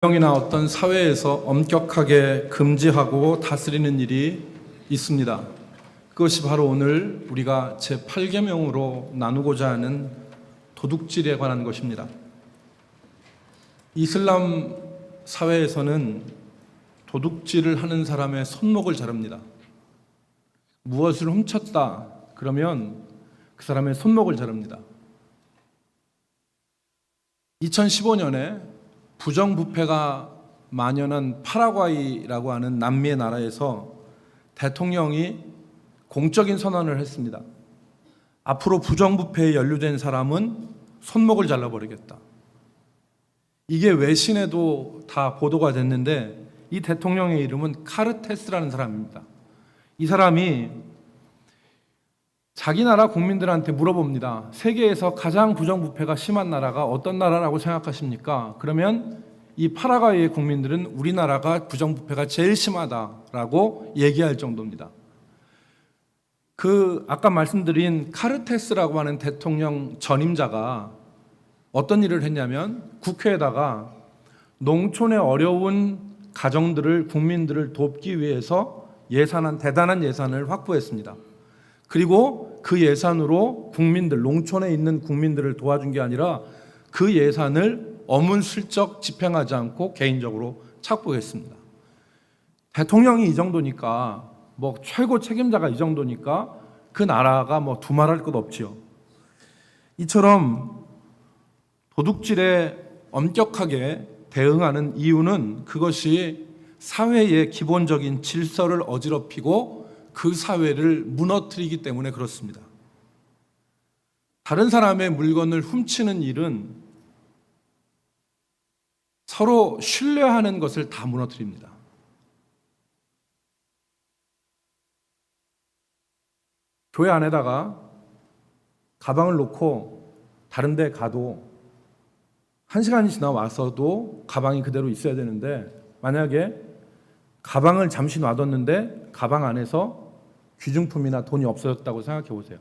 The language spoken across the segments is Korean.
이나 어떤 사회에서 엄격하게 금지하고 다스리는 일이 있습니다. 그것이 바로 오늘 우리가 제8계명으로 나누고자 하는 도둑질에 관한 것입니다. 이슬람 사회에서는 도둑질을 하는 사람의 손목을 자릅니다. 무엇을 훔쳤다 그러면 그 사람의 손목을 자릅니다. 2015년에 부정부패가 만연한 파라과이라고 하는 남미의 나라에서 대통령이 공적인 선언을 했습니다. 앞으로 부정부패에 연루된 사람은 손목을 잘라버리겠다. 이게 외신에도 다 보도가 됐는데 이 대통령의 이름은 카르테스라는 사람입니다. 이 사람이 자기 나라 국민들한테 물어봅니다. 세계에서 가장 부정부패가 심한 나라가 어떤 나라라고 생각하십니까? 그러면 이 파라과이의 국민들은 우리나라가 부정부패가 제일 심하다라고 얘기할 정도입니다. 아까 말씀드린 카르테스라고 하는 대통령 전임자가 어떤 일을 했냐면 국회에다가 농촌의 어려운 가정들을, 국민들을 돕기 위해서 대단한 예산을 확보했습니다. 그리고 그 예산으로 농촌에 있는 국민들을 도와준 게 아니라 그 예산을 어문슬쩍 집행하지 않고 개인적으로 착보했습니다. 대통령이 이 정도니까, 최고 책임자가 이 정도니까 그 나라가 두말할 것 없지요. 이처럼 도둑질에 엄격하게 대응하는 이유는 그것이 사회의 기본적인 질서를 어지럽히고 그 사회를 무너뜨리기 때문에 그렇습니다. 다른 사람의 물건을 훔치는 일은 서로 신뢰하는 것을 다 무너뜨립니다. 교회 안에다가 가방을 놓고 다른 데 가도 1시간이 지나 와서도 가방이 그대로 있어야 되는데, 만약에 가방을 잠시 놔뒀는데 가방 안에서 귀중품이나 돈이 없어졌다고 생각해 보세요.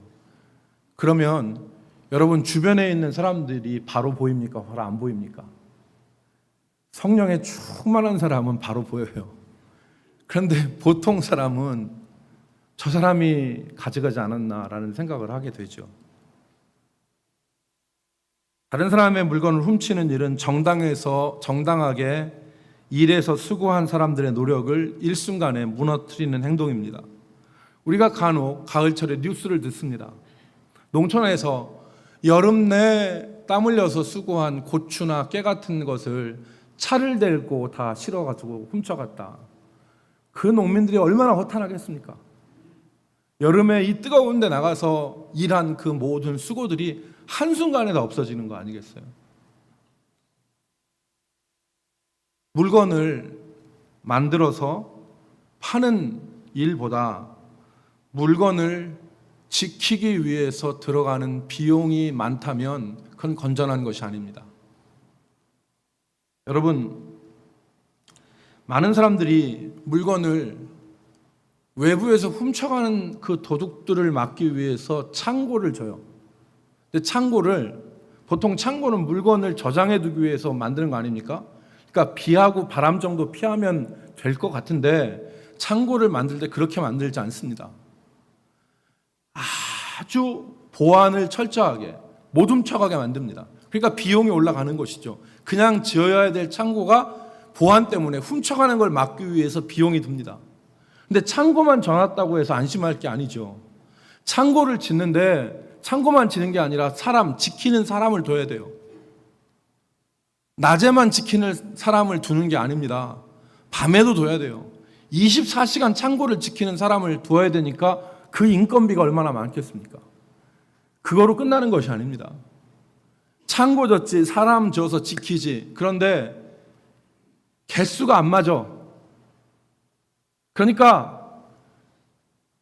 그러면 여러분 주변에 있는 사람들이 바로 보입니까? 바로 안 보입니까? 성령에 충만한 사람은 바로 보여요. 그런데 보통 사람은 저 사람이 가져가지 않았나라는 생각을 하게 되죠. 다른 사람의 물건을 훔치는 일은 정당하게 일해서 수고한 사람들의 노력을 일순간에 무너뜨리는 행동입니다. 우리가 간혹 가을철에 뉴스를 듣습니다. 농촌에서 여름 내 땀 흘려서 수고한 고추나 깨 같은 것을 차를 댈고 다 실어가지고 훔쳐갔다. 그 농민들이 얼마나 허탄하겠습니까? 여름에 이 뜨거운 데 나가서 일한 그 모든 수고들이 한순간에 다 없어지는 거 아니겠어요? 물건을 만들어서 파는 일보다 물건을 지키기 위해서 들어가는 비용이 많다면 그건 건전한 것이 아닙니다. 여러분, 많은 사람들이 물건을 외부에서 훔쳐가는 그 도둑들을 막기 위해서 창고를 져요. 근데 보통 창고는 물건을 저장해 두기 위해서 만드는 거 아닙니까? 그러니까 비하고 바람 정도 피하면 될 것 같은데 창고를 만들 때 그렇게 만들지 않습니다. 아주 보안을 철저하게 못 훔쳐가게 만듭니다. 그러니까 비용이 올라가는 것이죠. 그냥 지어야 될 창고가 보안 때문에 훔쳐가는 걸 막기 위해서 비용이 듭니다. 근데 창고만 져놨다고 해서 안심할 게 아니죠. 창고를 짓는데 창고만 지는 게 아니라 지키는 사람을 둬야 돼요. 낮에만 지키는 사람을 두는 게 아닙니다. 밤에도 둬야 돼요. 24시간 창고를 지키는 사람을 두어야 되니까 그 인건비가 얼마나 많겠습니까? 그거로 끝나는 것이 아닙니다. 창고 졌지, 사람 져서 지키지. 그런데 개수가 안 맞아. 그러니까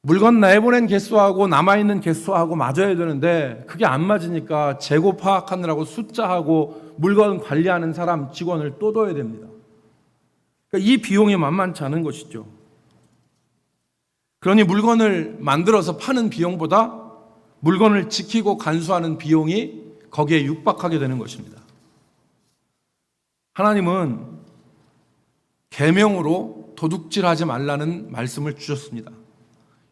물건 내보낸 개수하고 남아있는 개수하고 맞아야 되는데 그게 안 맞으니까 재고 파악하느라고 숫자하고 물건 관리하는 사람, 직원을 또 둬야 됩니다. 그러니까 이 비용이 만만치 않은 것이죠. 그러니 물건을 만들어서 파는 비용보다 물건을 지키고 간수하는 비용이 거기에 육박하게 되는 것입니다. 하나님은 계명으로 도둑질하지 말라는 말씀을 주셨습니다.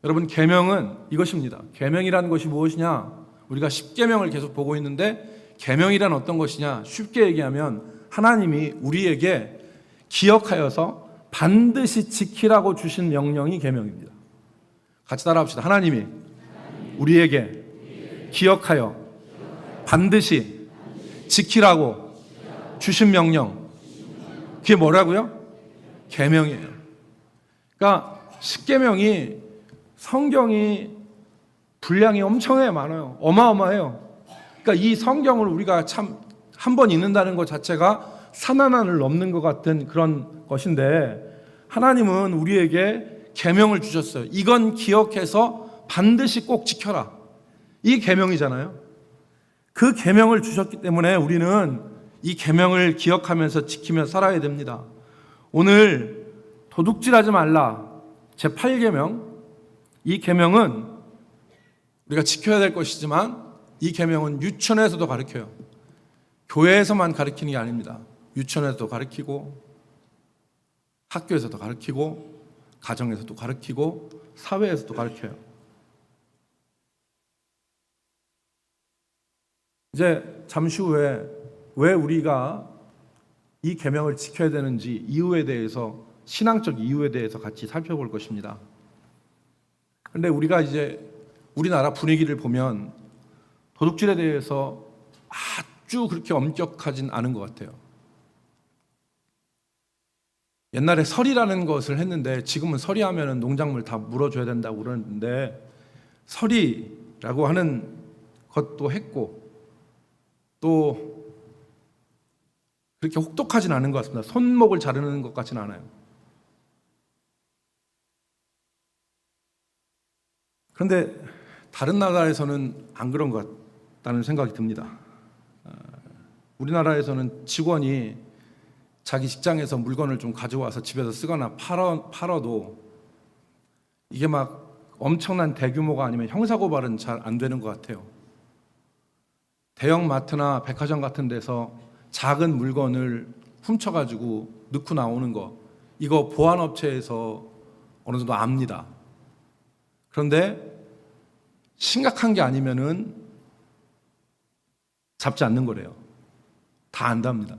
여러분, 계명은 이것입니다. 계명이라는 것이 무엇이냐? 우리가 십계명을 계속 보고 있는데 계명이란 어떤 것이냐? 쉽게 얘기하면 하나님이 우리에게 기억하여서 반드시 지키라고 주신 명령이 계명입니다. 같이 따라합시다. 하나님이 우리에게 기억하여 반드시 지키라고 주신 명령, 그게 뭐라고요? 계명이에요. 그러니까 십계명이, 성경이 분량이 엄청나게 많아요. 어마어마해요. 그러니까 이 성경을 우리가 참 한 번 읽는다는 것 자체가 산 하나를 넘는 것 같은 그런 것인데, 하나님은 우리에게 계명을 주셨어요. 이건 기억해서 반드시 꼭 지켜라. 이 계명이잖아요. 그 계명을 주셨기 때문에 우리는 이 계명을 기억하면서 지키며 살아야 됩니다. 오늘 도둑질하지 말라 제8계명, 이 계명은 우리가 지켜야 될 것이지만 이 계명은 유치원에서도 가르쳐요. 교회에서만 가르치는 게 아닙니다. 유치원에서도 가르치고, 학교에서도 가르치고, 가정에서도 가르치고, 사회에서도 가르쳐요. 이제 잠시 후에 왜 우리가 이 계명을 지켜야 되는지 이유에 대해서, 신앙적 이유에 대해서 같이 살펴볼 것입니다. 그런데 우리가 이제 우리나라 분위기를 보면 도둑질에 대해서 아주 그렇게 엄격하진 않은 것 같아요. 옛날에 서리라는 것을 했는데 지금은 서리하면 농작물 다 물어줘야 된다고 그러는데, 서리라고 하는 것도 했고 또 그렇게 혹독하진 않은 것 같습니다. 손목을 자르는 것 같지는 않아요. 그런데 다른 나라에서는 안 그런 것 같다는 생각이 듭니다. 우리나라에서는 직원이 자기 직장에서 물건을 좀 가져와서 집에서 쓰거나 팔아도 이게 막 엄청난 대규모가 아니면 형사고발은 잘 안 되는 것 같아요. 대형 마트나 백화점 같은 데서 작은 물건을 훔쳐가지고 넣고 나오는 거, 이거 보안업체에서 어느 정도 압니다. 그런데 심각한 게 아니면은 잡지 않는 거래요. 다 안답니다.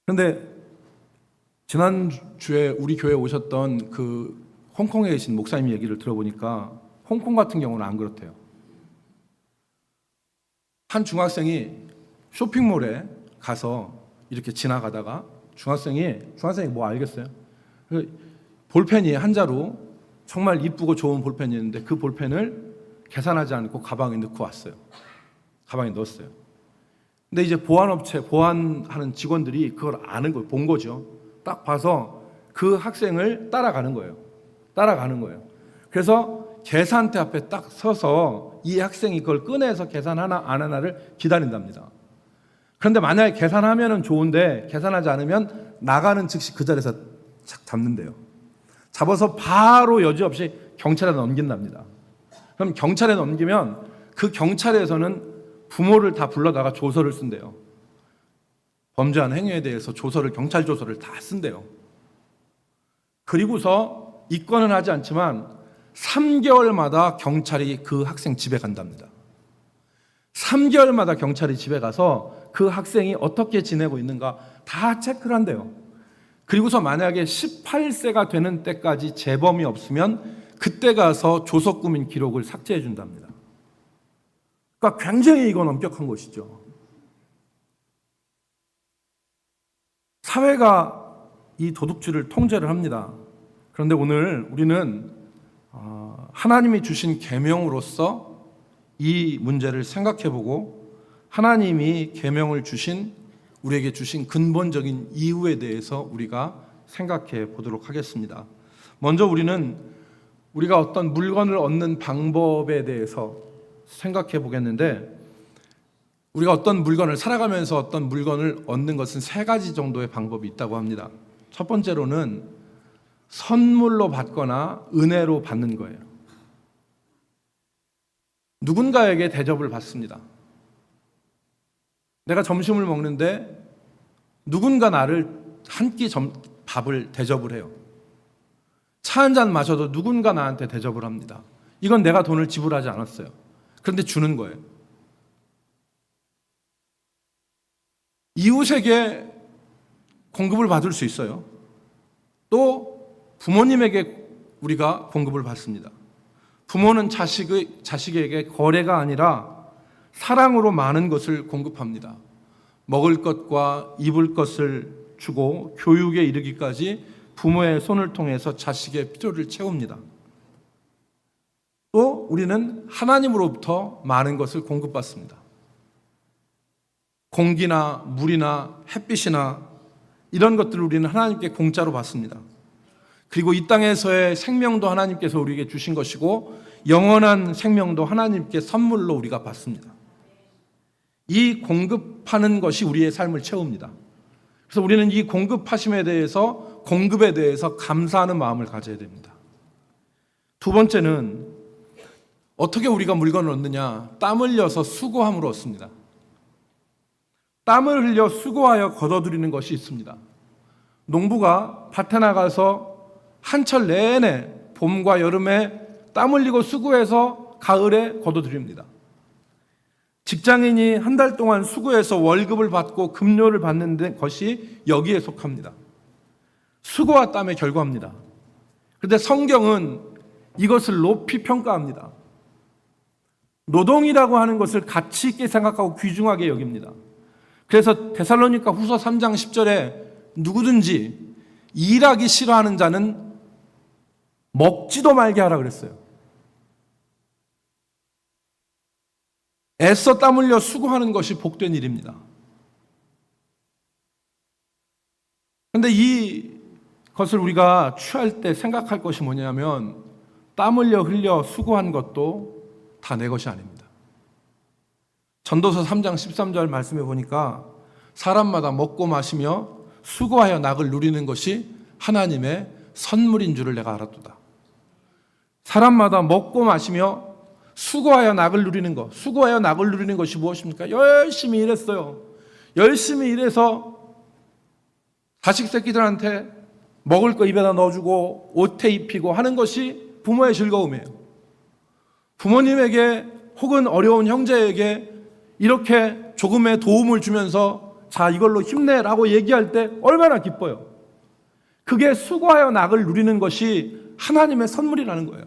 그런데 지난주에 우리 교회에 오셨던 그 홍콩에 계신 목사님 얘기를 들어보니까 홍콩 같은 경우는 안 그렇대요. 한 중학생이 쇼핑몰에 가서 이렇게 지나가다가 중학생이 뭐 알겠어요? 볼펜이 한 자루 정말 이쁘고 좋은 볼펜이었는데 그 볼펜을 계산하지 않고 가방에 넣고 왔어요. 가방에 넣었어요. 근데 이제 보안하는 직원들이 그걸 아는 거예요. 본 거죠. 딱 봐서 그 학생을 따라가는 거예요. 그래서 계산대 앞에 딱 서서 이 학생이 그걸 꺼내서 계산 하나 안 하나를 기다린답니다. 그런데 만약에 계산하면 좋은데 계산하지 않으면 나가는 즉시 그 자리에서 착 잡는데요. 잡아서 바로 여지없이 경찰에 넘긴답니다. 그럼 경찰에 넘기면 그 경찰에서는 부모를 다 불러다가 조서를 쓴대요. 범죄한 행위에 대해서 경찰 조서를 다 쓴대요. 그리고서 입건은 하지 않지만 3개월마다 경찰이 그 학생 집에 간답니다. 3개월마다 경찰이 집에 가서 그 학생이 어떻게 지내고 있는가 다 체크를 한대요. 그리고서 만약에 18세가 되는 때까지 재범이 없으면 그때 가서 조서구민 기록을 삭제해 준답니다. 그러니까 굉장히 이건 엄격한 것이죠. 사회가 이 도둑질을 통제를 합니다. 그런데 오늘 우리는 하나님이 주신 계명으로서 이 문제를 생각해보고 하나님이 계명을 우리에게 주신 근본적인 이유에 대해서 우리가 생각해 보도록 하겠습니다. 먼저 우리가 어떤 물건을 얻는 방법에 대해서 생각해 보겠는데, 우리가 어떤 물건을 살아가면서 어떤 물건을 얻는 것은 3가지 정도의 방법이 있다고 합니다. 첫 번째로는 선물로 받거나 은혜로 받는 거예요. 누군가에게 대접을 받습니다. 내가 점심을 먹는데 누군가 나를 한 끼 밥을 대접을 해요. 차 한 잔 마셔도 누군가 나한테 대접을 합니다. 이건 내가 돈을 지불하지 않았어요. 그런데 주는 거예요. 이웃에게 공급을 받을 수 있어요. 또 부모님에게 우리가 공급을 받습니다. 부모는 자식에게 거래가 아니라 사랑으로 많은 것을 공급합니다. 먹을 것과 입을 것을 주고 교육에 이르기까지 부모의 손을 통해서 자식의 필요를 채웁니다. 또 우리는 하나님으로부터 많은 것을 공급받습니다. 공기나 물이나 햇빛이나 이런 것들을 우리는 하나님께 공짜로 받습니다. 그리고 이 땅에서의 생명도 하나님께서 우리에게 주신 것이고 영원한 생명도 하나님께 선물로 우리가 받습니다. 이 공급하는 것이 우리의 삶을 채웁니다. 그래서 우리는 이 공급에 대해서 감사하는 마음을 가져야 됩니다. 두 번째는 어떻게 우리가 물건을 얻느냐? 땀 흘려서 수고함으로 얻습니다. 땀을 흘려 수고하여 거둬들이는 것이 있습니다. 농부가 밭에 나가서 한철 내내 봄과 여름에 땀 흘리고 수고해서 가을에 거둬들입니다. 직장인이 한 달 동안 수고해서 월급을 받고 급료를 받는 것이 여기에 속합니다. 수고와 땀의 결과입니다. 그런데 성경은 이것을 높이 평가합니다. 노동이라고 하는 것을 가치 있게 생각하고 귀중하게 여깁니다. 그래서 데살로니가 후서 3장 10절에 누구든지 일하기 싫어하는 자는 먹지도 말게 하라 그랬어요. 애써 땀 흘려 수고하는 것이 복된 일입니다. 그런데 이것을 우리가 취할 때 생각할 것이 뭐냐면 땀 흘려 수고한 것도 다 내 것이 아닙니다. 전도서 3장 13절 말씀해 보니까 사람마다 먹고 마시며 수고하여 낙을 누리는 것이 하나님의 선물인 줄을 내가 알았도다. 사람마다 먹고 마시며 수고하여 낙을 누리는 것, 수고하여 낙을 누리는 것이 무엇입니까? 열심히 일했어요. 열심히 일해서 자식 새끼들한테 먹을 거 입에다 넣어주고 옷에 입히고 하는 것이 부모의 즐거움이에요. 부모님에게 혹은 어려운 형제에게 이렇게 조금의 도움을 주면서 자 이걸로 힘내라고 얘기할 때 얼마나 기뻐요. 그게 수고하여 낙을 누리는 것이 하나님의 선물이라는 거예요.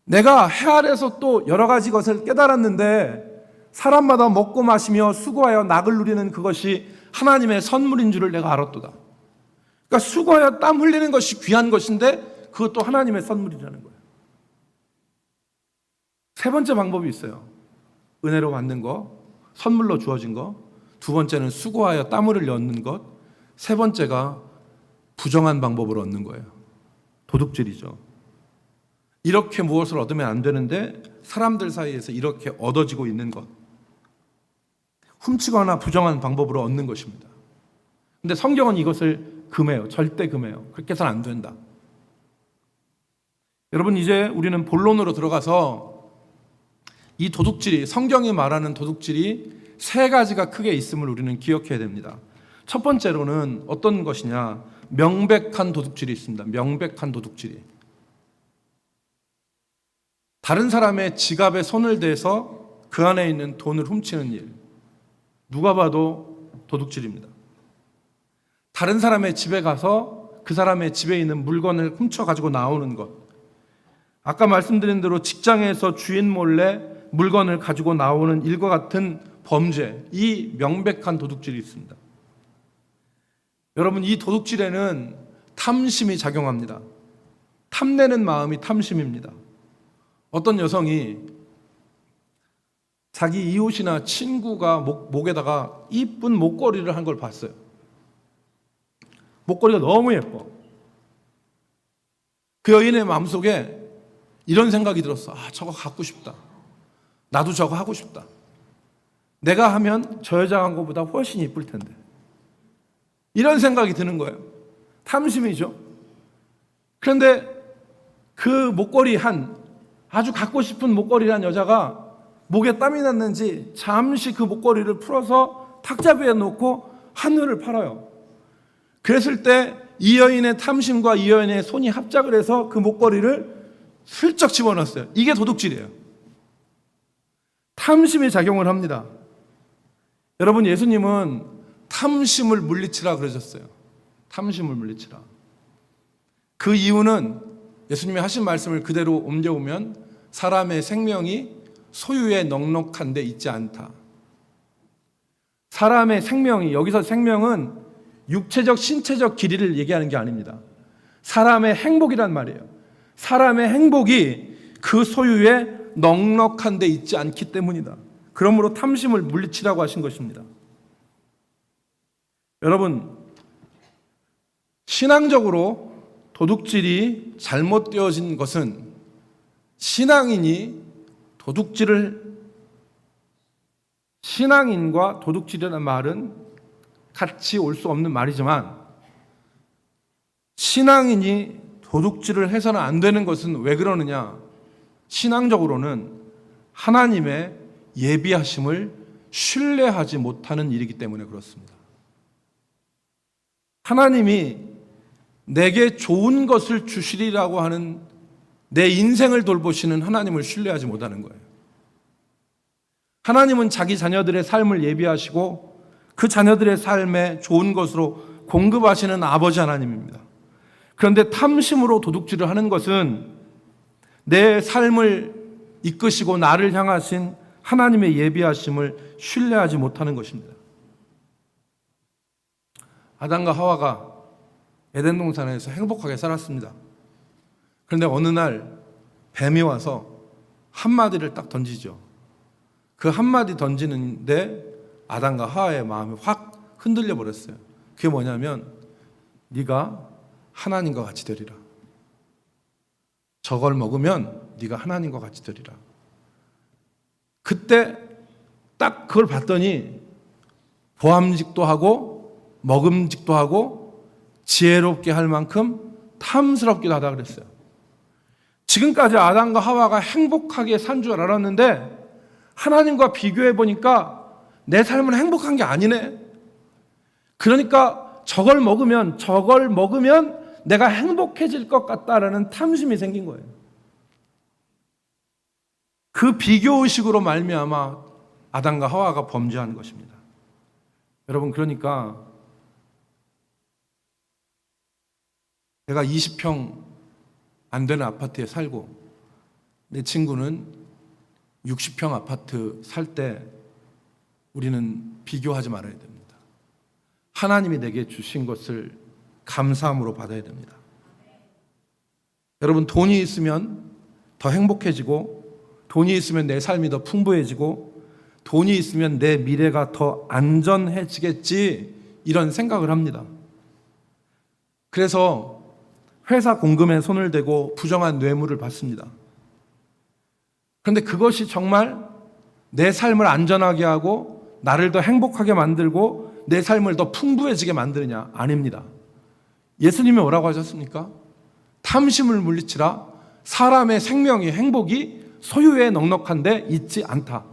내가 해 아래서 또 여러 가지 것을 깨달았는데 사람마다 먹고 마시며 수고하여 낙을 누리는 그것이 하나님의 선물인 줄을 내가 알았도다. 그러니까 수고하여 땀 흘리는 것이 귀한 것인데 그것도 하나님의 선물이라는 거예요. 세 번째 방법이 있어요. 은혜로 받는 거, 선물로 주어진 거. 두 번째는 수고하여 땀을 흘려 얻는 것. 세 번째가 부정한 방법으로 얻는 거예요. 도둑질이죠. 이렇게 무엇을 얻으면 안 되는데 사람들 사이에서 이렇게 얻어지고 있는 것. 훔치거나 부정한 방법으로 얻는 것입니다. 근데 성경은 이것을 금해요. 절대 금해요. 그렇게 해서는 안 된다. 여러분 이제 우리는 본론으로 들어가서 이 도둑질이, 성경이 말하는 도둑질이 세 가지가 크게 있음을 우리는 기억해야 됩니다. 첫 번째로는 어떤 것이냐? 명백한 도둑질이 있습니다. 명백한 도둑질이. 다른 사람의 지갑에 손을 대서 그 안에 있는 돈을 훔치는 일. 누가 봐도 도둑질입니다. 다른 사람의 집에 가서 그 사람의 집에 있는 물건을 훔쳐가지고 나오는 것. 아까 말씀드린 대로 직장에서 주인 몰래 물건을 가지고 나오는 일과 같은 범죄, 이 명백한 도둑질이 있습니다. 여러분, 이 도둑질에는 탐심이 작용합니다. 탐내는 마음이 탐심입니다. 어떤 여성이 자기 이웃이나 친구가 목에다가 이쁜 목걸이를 한 걸 봤어요. 목걸이가 너무 예뻐. 그 여인의 마음속에 이런 생각이 들었어. 아, 저거 갖고 싶다. 나도 저거 하고 싶다. 내가 하면 저 여자가 한 것보다 훨씬 이쁠 텐데. 이런 생각이 드는 거예요. 탐심이죠. 그런데 그 목걸이 아주 갖고 싶은 목걸이란 여자가 목에 땀이 났는지 잠시 그 목걸이를 풀어서 탁자 위에 놓고 한우를 팔아요. 그랬을 때 이 여인의 탐심과 이 여인의 손이 합작을 해서 그 목걸이를 슬쩍 집어넣었어요. 이게 도둑질이에요. 탐심이 작용을 합니다. 여러분, 예수님은 탐심을 물리치라 그러셨어요. 탐심을 물리치라. 그 이유는 예수님이 하신 말씀을 그대로 옮겨오면 사람의 생명이 소유에 넉넉한 데 있지 않다. 사람의 생명이, 여기서 생명은 육체적, 신체적 길이를 얘기하는 게 아닙니다. 사람의 행복이란 말이에요. 사람의 행복이 그 소유에 넉넉한 데 있지 않기 때문이다. 그러므로 탐심을 물리치라고 하신 것입니다. 여러분, 신앙적으로 도둑질이 잘못되어진 것은 신앙인과 도둑질이라는 말은 같이 올 수 없는 말이지만, 신앙인이 도둑질을 해서는 안 되는 것은 왜 그러느냐? 신앙적으로는 하나님의 예비하심을 신뢰하지 못하는 일이기 때문에 그렇습니다. 하나님이 내게 좋은 것을 주시리라고 하는 내 인생을 돌보시는 하나님을 신뢰하지 못하는 거예요. 하나님은 자기 자녀들의 삶을 예비하시고 그 자녀들의 삶에 좋은 것으로 공급하시는 아버지 하나님입니다. 그런데 탐심으로 도둑질을 하는 것은 내 삶을 이끄시고 나를 향하신 하나님의 예비하심을 신뢰하지 못하는 것입니다. 아담과 하와가 에덴 동산에서 행복하게 살았습니다. 그런데 어느 날 뱀이 와서 한마디를 딱 던지죠. 그 한마디 던지는데 아담과 하와의 마음이 확 흔들려 버렸어요. 그게 뭐냐면, 네가 하나님과 같이 되리라. 저걸 먹으면 네가 하나님과 같이 되리라. 그때 딱 그걸 봤더니 보암직도 하고 먹음직도 하고 지혜롭게 할 만큼 탐스럽기도 하다 그랬어요. 지금까지 아담과 하와가 행복하게 산 줄 알았는데 하나님과 비교해 보니까 내 삶은 행복한 게 아니네. 그러니까 저걸 먹으면 내가 행복해질 것 같다라는 탐심이 생긴 거예요. 그 비교의식으로 말미암아 아담과 하와가 범죄한 것입니다. 여러분, 그러니까 내가 20평 안 되는 아파트에 살고 내 친구는 60평 아파트 살 때 우리는 비교하지 말아야 됩니다. 하나님이 내게 주신 것을 감사함으로 받아야 됩니다. 여러분, 돈이 있으면 더 행복해지고, 돈이 있으면 내 삶이 더 풍부해지고, 돈이 있으면 내 미래가 더 안전해지겠지, 이런 생각을 합니다. 그래서 회사 공금에 손을 대고 부정한 뇌물을 받습니다. 그런데 그것이 정말 내 삶을 안전하게 하고 나를 더 행복하게 만들고 내 삶을 더 풍부해지게 만드느냐? 아닙니다. 예수님이 뭐라고 하셨습니까? 탐심을 물리치라. 사람의 생명이, 행복이 소유에 넉넉한데 있지 않다.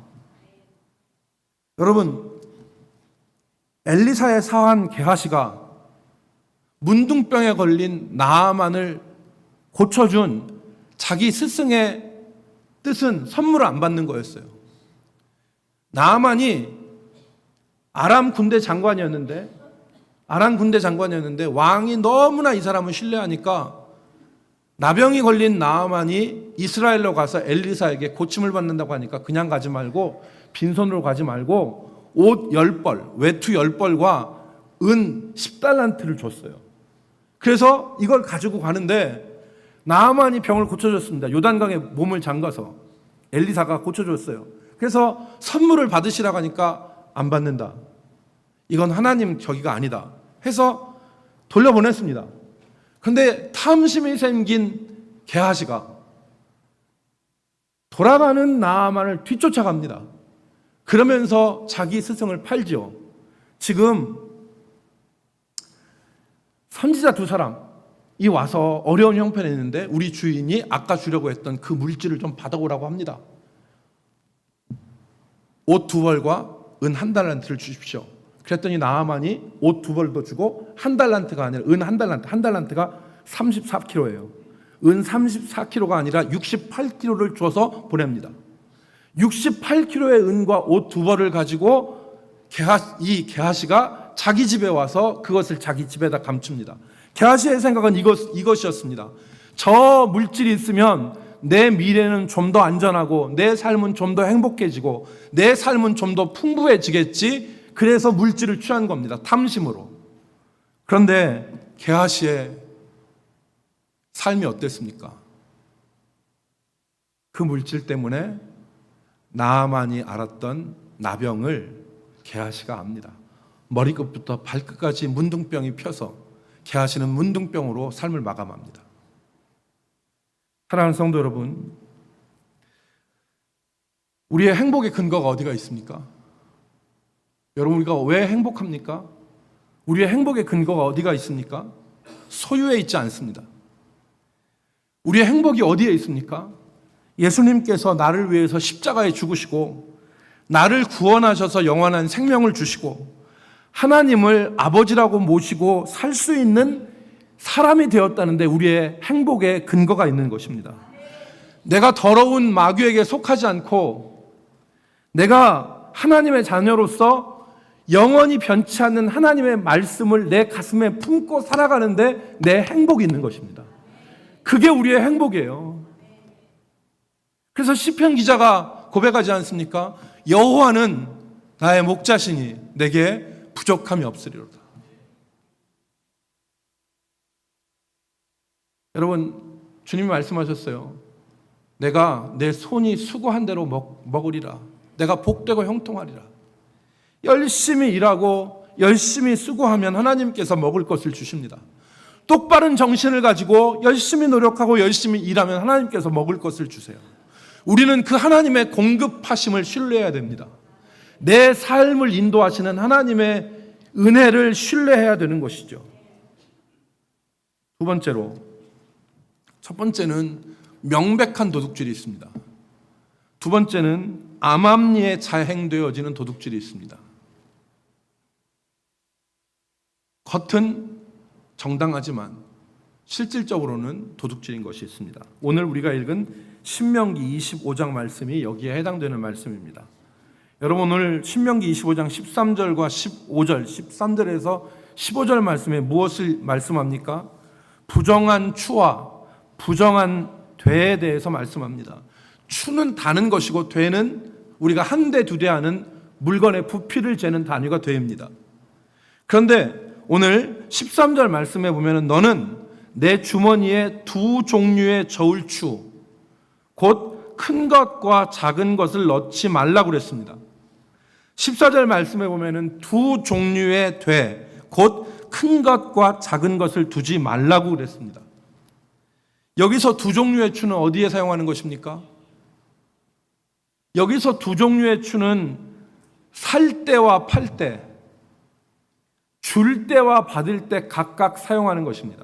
여러분, 엘리사의 사환 게하시가 문둥병에 걸린 나아만을 고쳐준 자기 스승의 뜻은 선물을 안 받는 거였어요. 나아만이 아람 군대 장관이었는데 왕이 너무나 이 사람을 신뢰하니까 나병이 걸린 나아만이 이스라엘로 가서 엘리사에게 고침을 받는다고 하니까 그냥 가지 말고, 빈손으로 가지 말고 옷 10벌, 외투 10벌과 은 10달란트를 줬어요. 그래서 이걸 가지고 가는데 나아만이 병을 고쳐줬습니다. 요단강에 몸을 잠가서 엘리사가 고쳐줬어요. 그래서 선물을 받으시라고 하니까 안 받는다. 이건 하나님 저기가 아니다 해서 돌려보냈습니다. 그런데 탐심이 생긴 게하시가 돌아가는 나아만을 뒤쫓아갑니다. 그러면서 자기 스승을 팔지요. 지금 선지자 두 사람이 와서 어려운 형편에 있는데 우리 주인이 아까 주려고 했던 그 물질을 좀 받아오라고 합니다. 옷 2벌과 은 1달란트를 주십시오. 그랬더니 나아만이 옷 2벌도 주고 한 달란트가 아니라 은 한 달란트, 한 달란트가 34kg예요. 은 34kg가 아니라 68kg를 줘서 보냅니다. 68kg의 은과 옷 2벌을 가지고 이 게하시가 자기 집에 와서 그것을 자기 집에다 감춥니다. 게하시의 생각은 이것이었습니다. 저 물질이 있으면 내 미래는 좀 더 안전하고 내 삶은 좀 더 행복해지고 내 삶은 좀 더 풍부해지겠지. 그래서 물질을 취한 겁니다. 탐심으로. 그런데 게하시의 삶이 어땠습니까? 그 물질 때문에 나아만이 앓았던 나병을 게하시가 압니다. 머리끝부터 발끝까지 문둥병이 펴서 게하시는 문둥병으로 삶을 마감합니다. 사랑하는 성도 여러분, 우리의 행복의 근거가 어디가 있습니까? 여러분, 우리가 왜 행복합니까? 우리의 행복의 근거가 어디가 있습니까? 소유에 있지 않습니다. 우리의 행복이 어디에 있습니까? 예수님께서 나를 위해서 십자가에 죽으시고 나를 구원하셔서 영원한 생명을 주시고 하나님을 아버지라고 모시고 살 수 있는 사람이 되었다는데 우리의 행복의 근거가 있는 것입니다. 내가 더러운 마귀에게 속하지 않고 내가 하나님의 자녀로서 영원히 변치 않는 하나님의 말씀을 내 가슴에 품고 살아가는데 내 행복이 있는 것입니다. 그게 우리의 행복이에요. 그래서 시편 기자가 고백하지 않습니까? 여호와는 나의 목자시니 내게 부족함이 없으리로다. 여러분, 주님이 말씀하셨어요. 내가 내 손이 수고한 대로 먹으리라. 내가 복되고 형통하리라. 열심히 일하고 열심히 수고하면 하나님께서 먹을 것을 주십니다. 똑바른 정신을 가지고 열심히 노력하고 열심히 일하면 하나님께서 먹을 것을 주세요. 우리는 그 하나님의 공급하심을 신뢰해야 됩니다. 내 삶을 인도하시는 하나님의 은혜를 신뢰해야 되는 것이죠. 두 번째로, 첫 번째는 명백한 도둑질이 있습니다. 두 번째는 암암리에 자행되어지는 도둑질이 있습니다. 겉은 정당하지만 실질적으로는 도둑질인 것이 있습니다. 오늘 우리가 읽은 신명기 25장 말씀이 여기에 해당되는 말씀입니다. 여러분, 오늘 신명기 25장 13절과 15절, 13절에서 15절 말씀에 무엇을 말씀합니까? 부정한 추와 부정한 되에 대해서 말씀합니다. 추는 다는 것이고 되는 우리가 한 대, 두 대 하는 물건의 부피를 재는 단위가 되입니다. 그런데 오늘 13절 말씀에 보면 너는 내 주머니에 두 종류의 저울추 곧 큰 것과 작은 것을 넣지 말라고 그랬습니다. 14절 말씀에 보면 두 종류의 돼 곧 큰 것과 작은 것을 두지 말라고 그랬습니다. 여기서 두 종류의 추는 어디에 사용하는 것입니까? 여기서 두 종류의 추는 살 때와 팔 때, 줄 때와 받을 때 각각 사용하는 것입니다.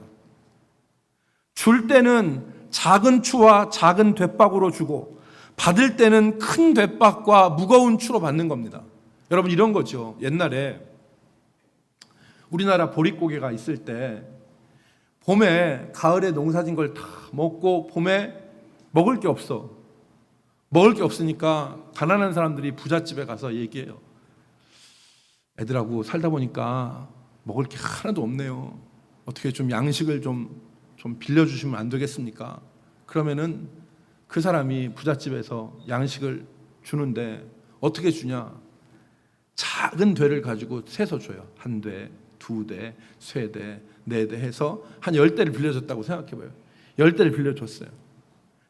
줄 때는 작은 추와 작은 돛박으로 주고 받을 때는 큰 돛박과 무거운 추로 받는 겁니다. 여러분, 이런 거죠. 옛날에 우리나라 보릿고개가 있을 때 봄에 가을에 농사진 걸 다 먹고 봄에 먹을 게 없어. 먹을 게 없으니까 가난한 사람들이 부잣집에 가서 얘기해요. 애들하고 살다 보니까 먹을 게 하나도 없네요. 어떻게 좀 양식을 좀 빌려주시면 안 되겠습니까? 그러면은 그 사람이 부잣집에서 양식을 주는데 어떻게 주냐? 작은 되를 가지고 세서 줘요. 한 되, 두 대, 세 대, 네 대 해서 한 10대를 빌려줬다고 생각해봐요. 10대를 빌려줬어요.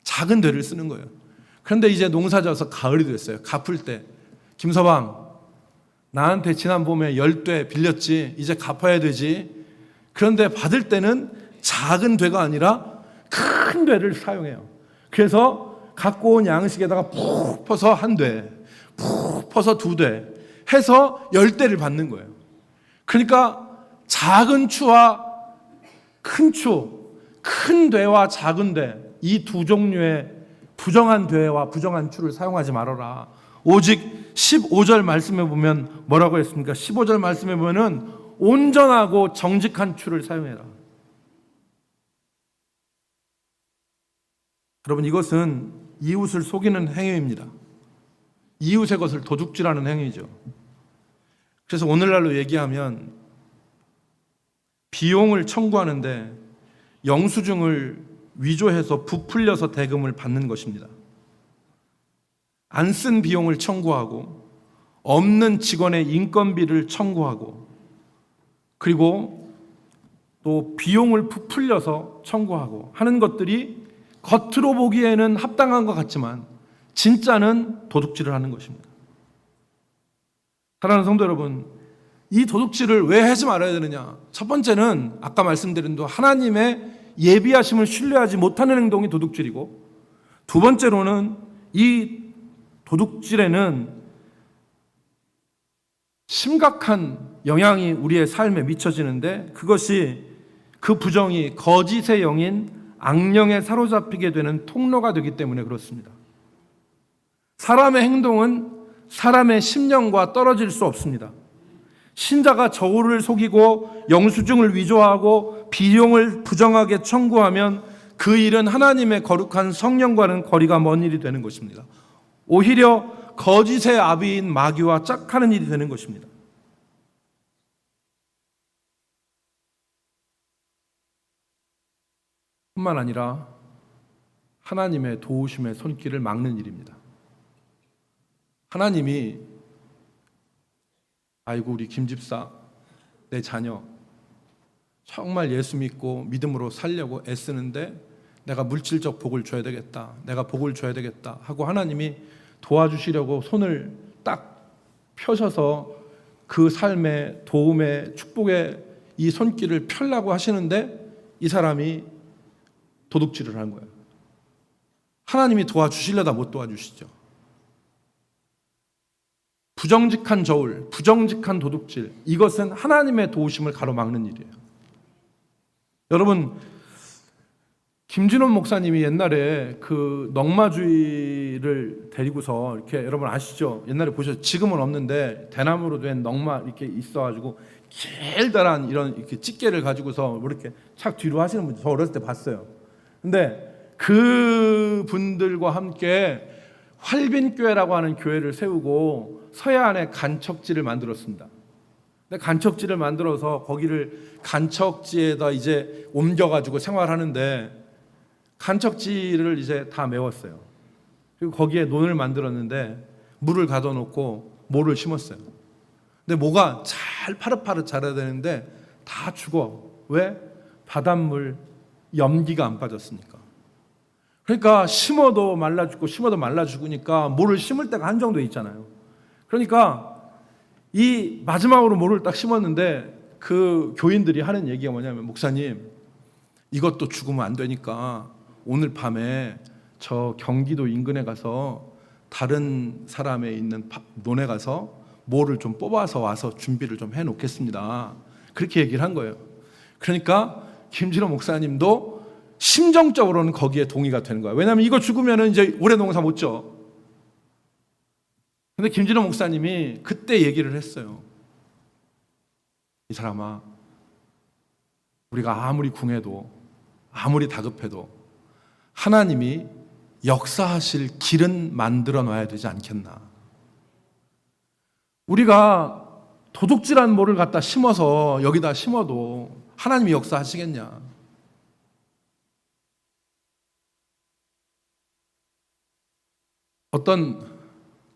작은 되를 쓰는 거예요. 그런데 이제 농사 져서 가을이 됐어요. 갚을 때 김서방, 나한테 지난 봄에 10대 빌렸지. 이제 갚아야 되지. 그런데 받을 때는 작은 되가 아니라 큰 되를 사용해요. 그래서 갖고 온 양식에다가 푹 퍼서 한 되, 푹 퍼서 두 되 해서 10대를 받는 거예요. 그러니까 작은 추와 큰 추, 큰 되와 작은 되, 이 두 종류의 부정한 되와 부정한 추를 사용하지 말아라. 오직 15절 말씀에 보면 뭐라고 했습니까? 15절 말씀에 보면은 온전하고 정직한 추를 사용해라. 여러분, 이것은 이웃을 속이는 행위입니다. 이웃의 것을 도둑질하는 행위죠. 그래서 오늘날로 얘기하면 비용을 청구하는데 영수증을 위조해서 부풀려서 대금을 받는 것입니다. 안 쓴 비용을 청구하고 없는 직원의 인건비를 청구하고 그리고 또 비용을 부풀려서 청구하고 하는 것들이 겉으로 보기에는 합당한 것 같지만 진짜는 도둑질을 하는 것입니다. 사랑하는 성도 여러분, 이 도둑질을 왜 하지 말아야 되느냐? 첫 번째는 아까 말씀드린 대로 하나님의 예비하심을 신뢰하지 못하는 행동이 도둑질이고, 두 번째로는 이 도둑질에는 심각한 영향이 우리의 삶에 미쳐지는데 그것이 그 부정이 거짓의 영인 악령에 사로잡히게 되는 통로가 되기 때문에 그렇습니다. 사람의 행동은 사람의 심령과 떨어질 수 없습니다. 신자가 저울을 속이고 영수증을 위조하고 비용을 부정하게 청구하면 그 일은 하나님의 거룩한 성령과는 거리가 먼 일이 되는 것입니다. 오히려 거짓의 아비인 마귀와 짝하는 일이 되는 것입니다. 뿐만 아니라 하나님의 도우심의 손길을 막는 일입니다. 하나님이 아이고 우리 김 집사 내 자녀 정말 예수 믿고 믿음으로 살려고 애쓰는데 내가 물질적 복을 줘야 되겠다, 내가 복을 줘야 되겠다 하고 하나님이 도와주시려고 손을 딱 펴셔서 그 삶의 도움의 축복의 이 손길을 펴려고 하시는데 이 사람이 도둑질을 한 거예요. 하나님이 도와주시려다 못 도와주시죠. 부정직한 저울, 부정직한 도둑질, 이것은 하나님의 도우심을 가로막는 일이에요. 여러분, 김진원 목사님이 옛날에 그 넝마주의를 데리고서 이렇게 여러분 아시죠? 옛날에 보셨죠? 지금은 없는데 대나무로 된 넝마 이렇게 있어가지고 길다란 이런 이렇게 집게를 가지고서 이렇게 착 뒤로 하시는 분 저 어렸을 때 봤어요. 근데 그 분들과 함께 활빈교회라고 하는 교회를 세우고 서해안에 간척지를 만들었습니다. 근데 간척지를 만들어서 거기를 간척지에다 이제 옮겨가지고 생활하는데 간척지를 이제 다 메웠어요. 그리고 거기에 논을 만들었는데 물을 가둬놓고 모를 심었어요. 근데 모가 잘 파릇파릇 자라야 되는데 다 죽어. 왜? 바닷물 염기가 안 빠졌으니까. 그러니까 심어도 말라 죽고 심어도 말라 죽으니까 모를 심을 때가 한정돼 있잖아요. 그러니까 이 마지막으로 모를 딱 심었는데 그 교인들이 하는 얘기가 뭐냐면 목사님 이것도 죽으면 안 되니까 오늘 밤에 저 경기도 인근에 가서 다른 사람의 있는 논에 가서 모를 좀 뽑아서 와서 준비를 좀 해놓겠습니다. 그렇게 얘기를 한 거예요. 그러니까 김진호 목사님도 심정적으로는 거기에 동의가 되는 거야. 왜냐하면 이거 죽으면 이제 올해 농사 못 져. 근데 김진호 목사님이 그때 얘기를 했어요. 이 사람아, 우리가 아무리 궁해도 아무리 다급해도 하나님이 역사하실 길은 만들어 놔야 되지 않겠나. 우리가 도둑질한 모를 갖다 심어서 여기다 심어도 하나님이 역사하시겠냐. 어떤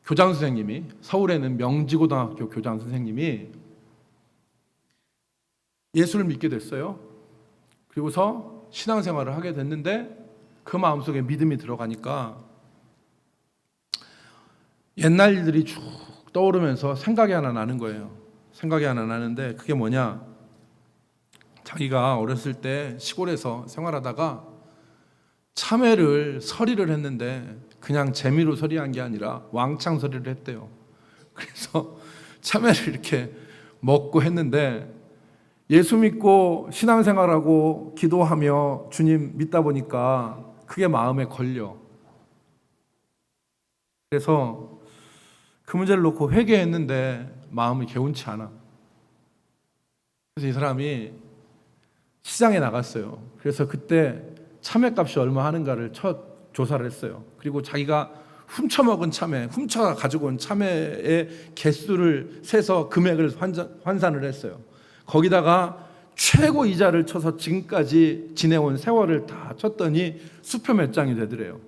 교장 선생님이, 서울에는 명지고등학교 교장 선생님이 예수를 믿게 됐어요. 그리고서 신앙생활을 하게 됐는데 그 마음속에 믿음이 들어가니까 옛날 일들이 쭉 떠오르면서 생각이 하나 나는 거예요. 생각이 하나 나는데 그게 뭐냐, 자기가 어렸을 때 시골에서 생활하다가 참외를 서리를 했는데 그냥 재미로 서리한 게 아니라 왕창 서리를 했대요. 그래서 참외를 이렇게 먹고 했는데 예수 믿고 신앙생활하고 기도하며 주님 믿다 보니까 그게 마음에 걸려. 그래서 그 문제를 놓고 회개했는데 마음이 개운치 않아. 그래서 이 사람이 시장에 나갔어요. 그래서 그때 참외값이 얼마 하는가를 첫 조사를 했어요. 그리고 자기가 훔쳐먹은 참외, 훔쳐 가지고 온 참외의 개수를 세서 금액을 환산을 했어요. 거기다가 최고 이자를 쳐서 지금까지 지내온 세월을 다 쳤더니 수표 몇 장이 되더래요.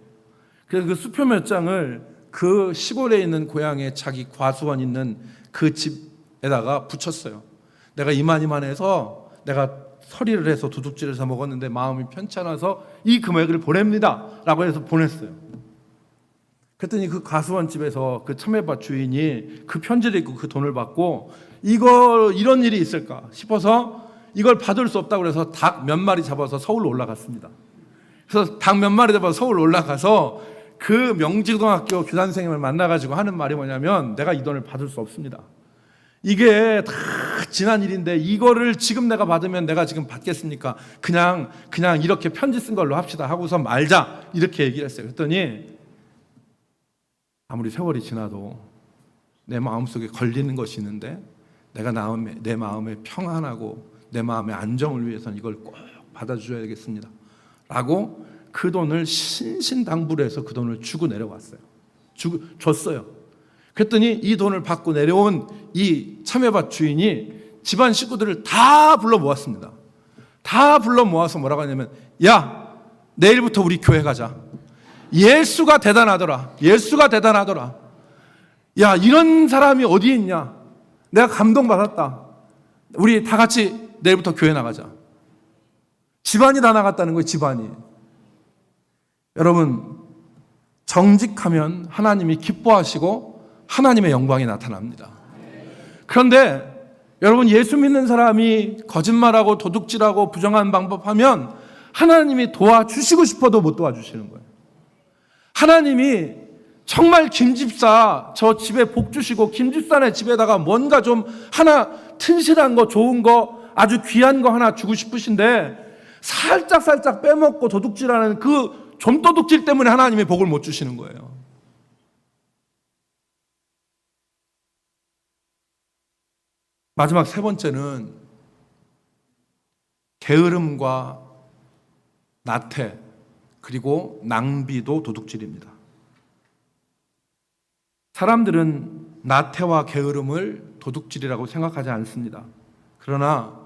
그래서 그 수표 몇 장을 그 시골에 있는 고향에 자기 과수원 있는 그 집에다가 붙였어요. 내가 이만해서 내가 서리를 해서 도둑질을 해서 먹었는데 마음이 편찮아서 이 금액을 보냅니다 라고 해서 보냈어요. 그랬더니 그 과수원 집에서 그 참외밭 주인이 그 편지를 읽고 그 돈을 받고 이런 일이 있을까 싶어서 이걸 받을 수 없다고 해서 닭 몇 마리 잡아서 서울로 올라갔습니다. 그래서 닭 몇 마리 잡아서 서울 올라가서 그 명지고등학교 교장 선생님을 만나가지고 하는 말이 뭐냐면, 내가 이 돈을 받을 수 없습니다. 이게 다 지난 일인데 이거를 지금 내가 받으면 내가 지금 받겠습니까? 그냥 이렇게 편지 쓴 걸로 합시다 하고서 말자, 이렇게 얘기를 했어요. 그랬더니 아무리 세월이 지나도 내 마음속에 걸리는 것이 있는데 내가 내 마음의 평안하고 내 마음의 안정을 위해서는 이걸 꼭 받아줘야겠습니다 라고 그 돈을 신신당부를 해서 그 돈을 주고 내려왔어요. 줬어요. 그랬더니 이 돈을 받고 내려온 이 참외밭 주인이 집안 식구들을 다 불러 모았습니다. 다 불러 모아서 뭐라고 하냐면, 야, 내일부터 우리 교회 가자. 예수가 대단하더라. 예수가 대단하더라. 야, 이런 사람이 어디에 있냐. 내가 감동받았다. 우리 다 같이 내일부터 교회 나가자. 집안이 다 나갔다는 거예요. 집안이. 여러분, 정직하면 하나님이 기뻐하시고 하나님의 영광이 나타납니다. 그런데 여러분, 예수 믿는 사람이 거짓말하고 도둑질하고 부정한 방법하면 하나님이 도와주시고 싶어도 못 도와주시는 거예요. 하나님이 정말 김집사 저 집에 복 주시고 김집사네 집에다가 뭔가 좀 하나 튼실한 거, 좋은 거, 아주 귀한 거 하나 주고 싶으신데 살짝 빼먹고 도둑질하는 그 좀도둑질 때문에 하나님이 복을 못 주시는 거예요. 마지막 세 번째는 게으름과 나태, 그리고 낭비도 도둑질입니다. 사람들은 나태와 게으름을 도둑질이라고 생각하지 않습니다. 그러나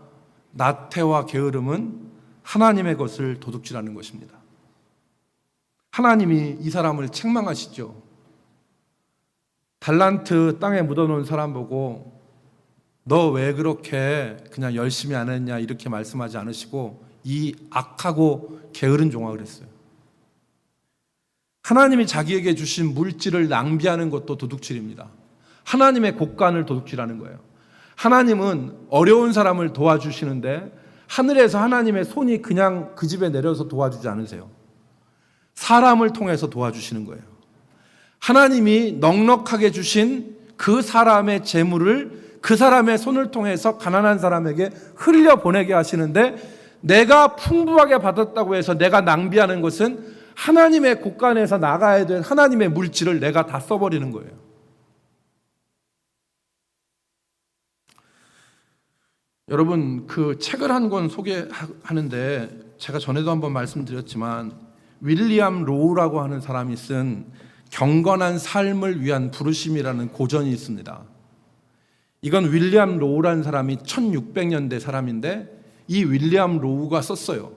나태와 게으름은 하나님의 것을 도둑질하는 것입니다. 하나님이 이 사람을 책망하시죠. 달란트 땅에 묻어놓은 사람 보고 너 왜 그렇게 그냥 열심히 안 했냐 이렇게 말씀하지 않으시고 이 악하고 게으른 종아 그랬어요. 하나님이 자기에게 주신 물질을 낭비하는 것도 도둑질입니다. 하나님의 곡간을 도둑질하는 거예요. 하나님은 어려운 사람을 도와주시는데 하늘에서 하나님의 손이 그냥 그 집에 내려서 도와주지 않으세요. 사람을 통해서 도와주시는 거예요. 하나님이 넉넉하게 주신 그 사람의 재물을 그 사람의 손을 통해서 가난한 사람에게 흘려보내게 하시는데, 내가 풍부하게 받았다고 해서 내가 낭비하는 것은 하나님의 곳간에서 나가야 될 하나님의 물질을 내가 다 써버리는 거예요. 여러분, 그 책을 한 권 소개하는데 제가 전에도 한번 말씀드렸지만 윌리엄 로우라고 하는 사람이 쓴 경건한 삶을 위한 부르심이라는 고전이 있습니다. 이건 윌리엄 로우라는 사람이 1600년대 사람인데 이 윌리엄 로우가 썼어요.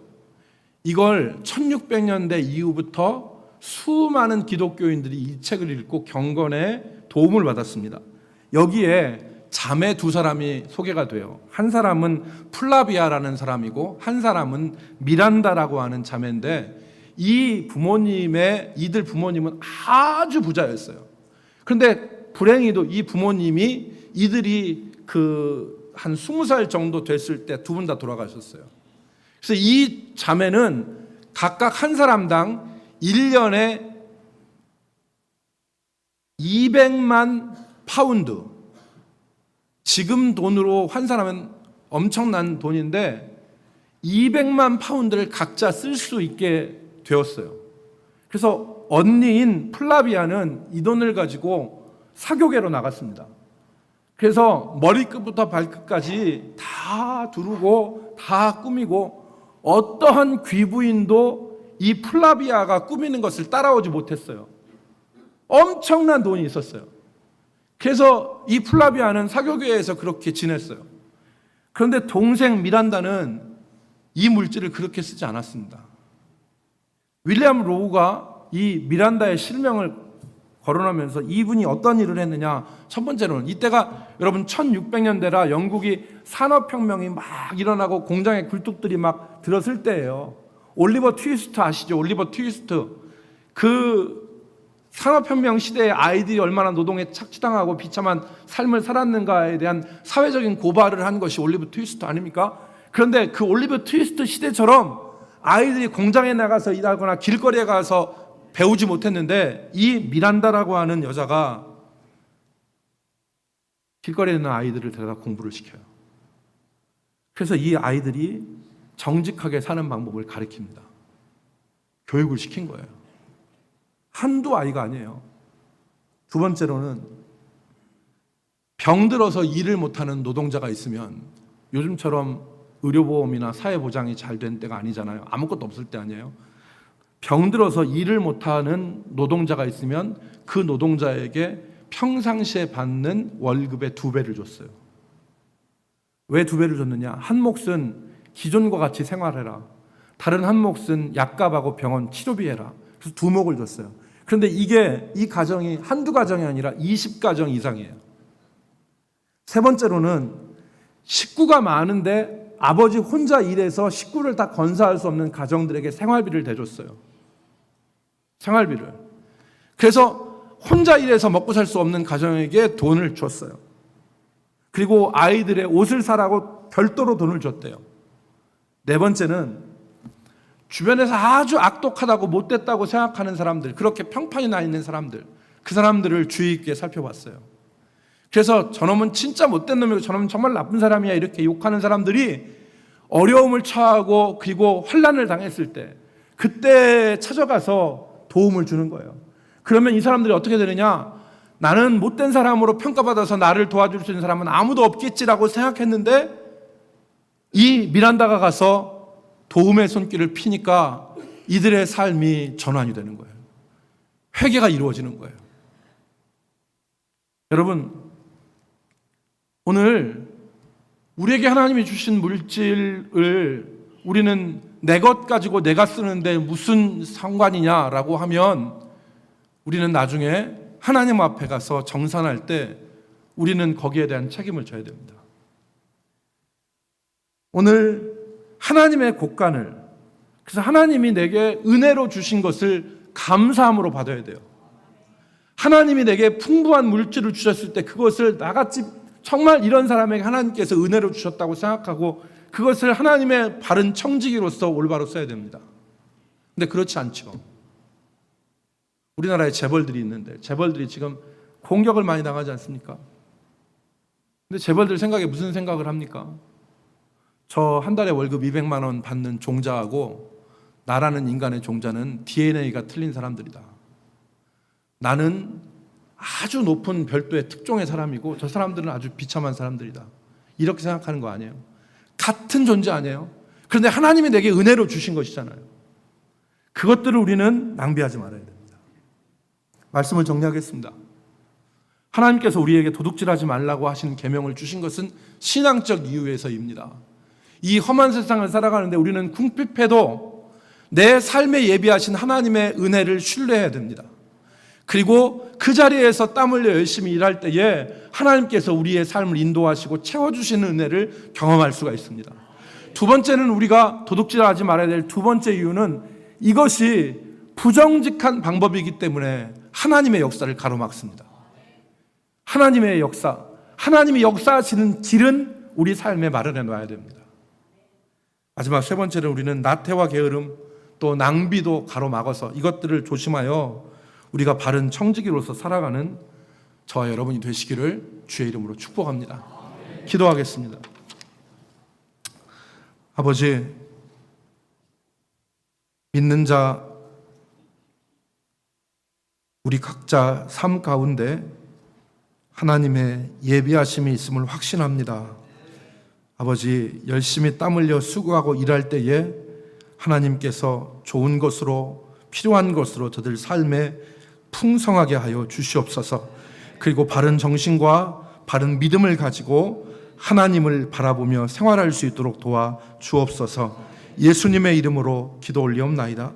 이걸 1600년대 이후부터 수많은 기독교인들이 이 책을 읽고 경건에 도움을 받았습니다. 여기에 자매 두 사람이 소개가 돼요. 한 사람은 플라비아라는 사람이고 한 사람은 미란다라고 하는 자매인데, 이들 부모님은 아주 부자였어요. 그런데 불행히도 이 부모님이 이들이 한 20살 정도 됐을 때 두 분 다 돌아가셨어요. 그래서 이 자매는 각각 한 사람당 1년에 200만 파운드, 지금 돈으로 환산하면 엄청난 돈인데 200만 파운드를 각자 쓸 수 있게 되었어요. 그래서 언니인 플라비아는 이 돈을 가지고 사교계로 나갔습니다. 그래서 머리끝부터 발끝까지 다 두르고 다 꾸미고 어떠한 귀부인도 이 플라비아가 꾸미는 것을 따라오지 못했어요. 엄청난 돈이 있었어요. 그래서 이 플라비아는 사교계에서 그렇게 지냈어요. 그런데 동생 미란다는 이 물질을 그렇게 쓰지 않았습니다. 윌리엄 로우가 이 미란다의 실명을 거론하면서 이분이 어떤 일을 했느냐. 첫 번째로는 이때가 여러분 1600년대라 영국이 산업혁명이 막 일어나고 공장의 굴뚝들이 막 들었을 때예요. 올리버 트위스트 아시죠? 올리버 트위스트. 그 산업혁명 시대의 아이들이 얼마나 노동에 착취당하고 비참한 삶을 살았는가에 대한 사회적인 고발을 한 것이 올리버 트위스트 아닙니까? 그런데 그 올리버 트위스트 시대처럼 아이들이 공장에 나가서 일하거나 길거리에 가서 배우지 못했는데 이 미란다라고 하는 여자가 길거리에 있는 아이들을 데려다 공부를 시켜요. 그래서 이 아이들이 정직하게 사는 방법을 가르칩니다. 교육을 시킨 거예요. 한두 아이가 아니에요. 두 번째로는 병들어서 일을 못하는 노동자가 있으면 요즘처럼 의료보험이나 사회보장이 잘 된 때가 아니잖아요. 아무것도 없을 때 아니에요. 병들어서 일을 못하는 노동자가 있으면 그 노동자에게 평상시에 받는 월급의 2배를 줬어요. 왜 2배를 줬느냐? 한 몫은 기존과 같이 생활해라. 다른 한 몫은 약값하고 병원 치료비 해라. 그래서 2몫을 줬어요. 그런데 이 가정이 한두 가정이 아니라 20가정 이상이에요. 세 번째로는 식구가 많은데 아버지 혼자 일해서 식구를 다 건사할 수 없는 가정들에게 생활비를 대줬어요. 생활비를. 그래서 혼자 일해서 먹고 살 수 없는 가정에게 돈을 줬어요. 그리고 아이들의 옷을 사라고 별도로 돈을 줬대요. 네 번째는 주변에서 아주 악독하다고 못됐다고 생각하는 사람들, 그렇게 평판이 나 있는 사람들, 그 사람들을 주의 있게 살펴봤어요. 그래서 저놈은 진짜 못된 놈이고 저놈은 정말 나쁜 사람이야 이렇게 욕하는 사람들이 어려움을 처하고 그리고 환난을 당했을 때 그때 찾아가서 도움을 주는 거예요. 그러면 이 사람들이 어떻게 되느냐? 나는 못된 사람으로 평가받아서 나를 도와줄 수 있는 사람은 아무도 없겠지라고 생각했는데 이 미란다가 가서 도움의 손길을 피니까 이들의 삶이 전환이 되는 거예요. 회개가 이루어지는 거예요. 여러분, 오늘 우리에게 하나님이 주신 물질을 우리는 내 것 가지고 내가 쓰는데 무슨 상관이냐라고 하면 우리는 나중에 하나님 앞에 가서 정산할 때 우리는 거기에 대한 책임을 져야 됩니다. 오늘 하나님의 곳간을, 그래서 하나님이 내게 은혜로 주신 것을 감사함으로 받아야 돼요. 하나님이 내게 풍부한 물질을 주셨을 때 그것을 나같이 정말 이런 사람에게 하나님께서 은혜로 주셨다고 생각하고 그것을 하나님의 바른 청지기로서 올바로 써야 됩니다. 근데 그렇지 않죠. 우리나라에 재벌들이 있는데 재벌들이 지금 공격을 많이 당하지 않습니까? 근데 재벌들 생각에 무슨 생각을 합니까? 저 한 달에 월급 200만 원 받는 종자하고 나라는 인간의 종자는 DNA가 틀린 사람들이다. 나는 아주 높은 별도의 특종의 사람이고 저 사람들은 아주 비참한 사람들이다. 이렇게 생각하는 거 아니에요? 같은 존재 아니에요? 그런데 하나님이 내게 은혜로 주신 것이잖아요. 그것들을 우리는 낭비하지 말아야 됩니다. 말씀을 정리하겠습니다. 하나님께서 우리에게 도둑질하지 말라고 하시는 계명을 주신 것은 신앙적 이유에서입니다. 이 험한 세상을 살아가는데 우리는 궁핍해도 내 삶에 예비하신 하나님의 은혜를 신뢰해야 됩니다. 그리고 그 자리에서 땀 흘려 열심히 일할 때에 하나님께서 우리의 삶을 인도하시고 채워주시는 은혜를 경험할 수가 있습니다. 두 번째는 우리가 도둑질하지 말아야 될 두 번째 이유는 이것이 부정직한 방법이기 때문에 하나님의 역사를 가로막습니다. 하나님의 역사, 하나님이 역사하시는 길은 우리 삶에 마련해 놔야 됩니다. 마지막 세 번째는 우리는 나태와 게으름 또 낭비도 가로막아서 이것들을 조심하여 우리가 바른 청지기로서 살아가는 저와 여러분이 되시기를 주의 이름으로 축복합니다. 기도하겠습니다. 아버지, 믿는 자 우리 각자 삶 가운데 하나님의 예비하심이 있음을 확신합니다. 아버지, 열심히 땀 흘려 수고하고 일할 때에 하나님께서 좋은 것으로, 필요한 것으로 저들 삶에 풍성하게 하여 주시옵소서. 그리고 바른 정신과 바른 믿음을 가지고 하나님을 바라보며 생활할 수 있도록 도와 주옵소서. 예수님의 이름으로 기도 올리옵나이다.